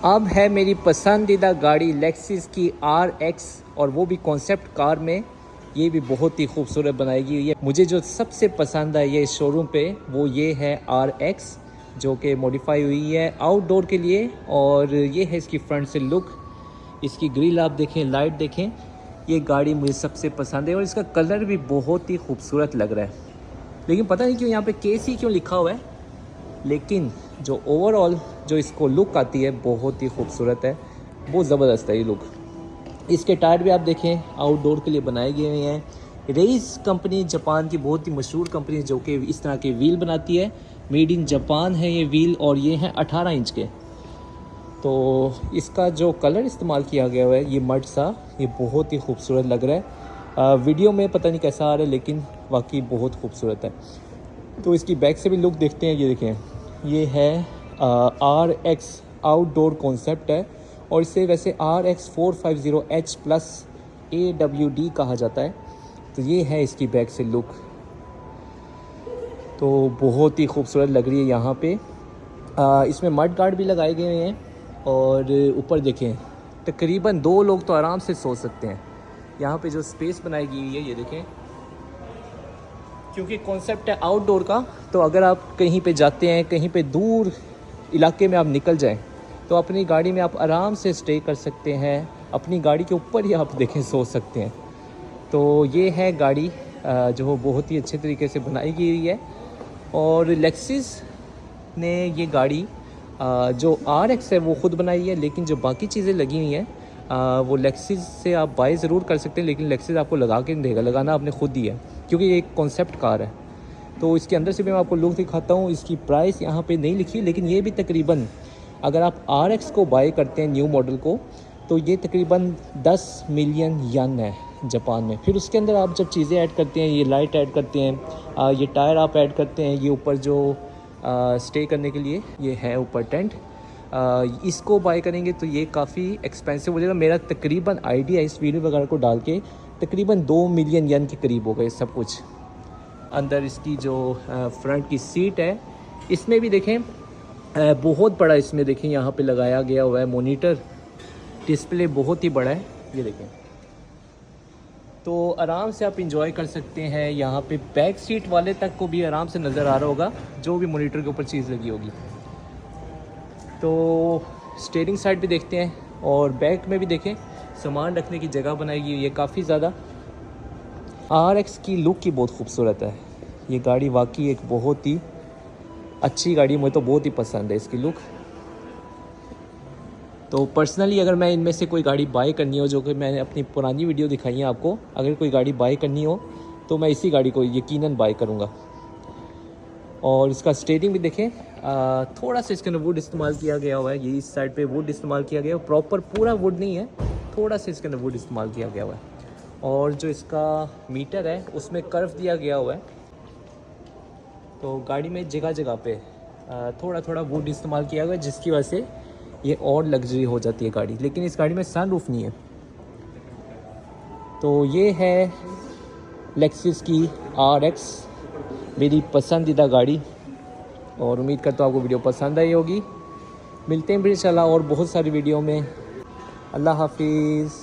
अब है मेरी पसंदीदा गाड़ी लेक्सिस की RX, और वो भी कॉन्सेप्ट कार में। ये भी बहुत ही खूबसूरत बनाई गई है। मुझे जो सबसे पसंद है ये शोरूम पे वो ये है RX, जो कि मॉडिफाई हुई है आउटडोर के लिए। और ये है इसकी फ्रंट से लुक, इसकी ग्रिल आप देखें, लाइट देखें। ये गाड़ी मुझे सबसे पसंद है और इसका कलर भी बहुत ही खूबसूरत लग रहा है। लेकिन पता नहीं क्यों यहाँ पे KC क्यों लिखा हुआ है, लेकिन जो ओवरऑल जो इसको लुक आती है बहुत ही खूबसूरत है, बहुत ज़बरदस्त है ये लुक। इसके टायर भी आप देखें आउटडोर के लिए बनाए गए हुए हैं। रेस कंपनी जापान की बहुत ही मशहूर कंपनी जो कि इस तरह के व्हील बनाती है। मेड इन जापान है ये व्हील, और ये हैं 18 इंच के। तो इसका जो कलर इस्तेमाल किया गया हुआ है ये मड सा, ये बहुत ही खूबसूरत लग रहा है। वीडियो में पता नहीं कैसा आ रहा है, लेकिन वाकई बहुत खूबसूरत है। तो इसकी बैक से भी लुक देखते हैं। ये देखें, ये है RX आउटडोर कॉन्सेप्ट है, और इसे वैसे RX 450H+ AWD कहा जाता है। तो ये है इसकी बैक से लुक, तो बहुत ही खूबसूरत लग रही है। यहाँ पे इसमें मड गार्ड भी लगाए गए हैं, और ऊपर देखें तकरीबन 2 लोग तो आराम से सो सकते हैं। यहाँ पे जो स्पेस बनाई गई है ये देखें, क्योंकि कॉन्सेप्ट है आउटडोर का। तो अगर आप कहीं पे जाते हैं, कहीं पे दूर इलाके में आप निकल जाएं, तो अपनी गाड़ी में आप आराम से स्टे कर सकते हैं। अपनी गाड़ी के ऊपर ही आप देखें सो सकते हैं। तो ये है गाड़ी जो बहुत ही अच्छे तरीके से बनाई गई है। और लेक्सिस ने ये गाड़ी जो RX है वो ख़ुद बनाई है, लेकिन जो बाकी चीज़ें लगी हुई हैं वो लेक्सिस से आप बाय ज़रूर कर सकते हैं, लेकिन लेक्सिस आपको लगा के नहीं देगा, लगाना आपने ख़ुद ही है, क्योंकि ये एक कॉन्सेप्ट कार है। तो इसके अंदर से भी मैं आपको लुक दिखाता हूँ। इसकी प्राइस यहाँ पे नहीं लिखी, लेकिन ये भी तकरीबन अगर आप RX को बाय करते हैं न्यू मॉडल को, तो ये तकरीबन 10 मिलियन यन है जापान में। फिर उसके अंदर आप जब चीज़ें ऐड करते हैं, ये लाइट ऐड करते हैं, ये टायर आप ऐड करते हैं, ये ऊपर जो स्टे करने के लिए ये है ऊपर टेंट, इसको बाय करेंगे तो ये काफ़ी एक्सपेंसिव हो जाएगा। मेरा तकरीबन आइडिया इस वीडियो वगैरह को डाल के तकरीबन 2 मिलियन यन के करीब हो गए सब कुछ। अंदर इसकी जो फ्रंट की सीट है, इसमें भी देखें बहुत बड़ा, इसमें देखें यहाँ पे लगाया गया हुआ है मॉनिटर, डिस्प्ले बहुत ही बड़ा है। ये देखें, तो आराम से आप इंजॉय कर सकते हैं। यहाँ पे बैक सीट वाले तक को भी आराम से नज़र आ रहा होगा जो भी मॉनिटर के ऊपर चीज़ लगी होगी। तो स्टीयरिंग साइड भी देखते हैं, और बैक में भी देखें सामान रखने की जगह बनाई गई है काफ़ी ज़्यादा। RX की लुक ही बहुत खूबसूरत है। ये गाड़ी वाकई एक बहुत ही अच्छी गाड़ी, मुझे तो बहुत ही पसंद है इसकी लुक। तो पर्सनली अगर मैं इनमें से कोई गाड़ी बाय करनी हो, जो कि मैंने अपनी पुरानी वीडियो दिखाई है आपको, अगर कोई गाड़ी बाय करनी हो तो मैं इसी गाड़ी को यकीनन बाय करूँगा। और इसका स्टीयरिंग भी देखें, थोड़ा सा इसके अंदर वुड इस्तेमाल किया गया हुआ है। ये इस साइड पे वुड इस्तेमाल किया गया है, प्रॉपर पूरा वुड नहीं है, थोड़ा सा इसके अंदर वुड इस्तेमाल किया गया हुआ है। और जो इसका मीटर है उसमें कर्व दिया गया हुआ है। तो गाड़ी में जगह जगह पे थोड़ा थोड़ा वुड इस्तेमाल किया हुआ है, जिसकी वजह से ये और लग्जरी हो जाती है गाड़ी। लेकिन इस गाड़ी में सनरूफ नहीं है। तो ये है लेक्सिस की RX, मेरी पसंदीदा गाड़ी, और उम्मीद करता हूँ आपको वीडियो पसंद आई होगी। मिलते हैं फिर इंशाल्लाह और बहुत सारी वीडियो में। अल्लाह हाफिज़।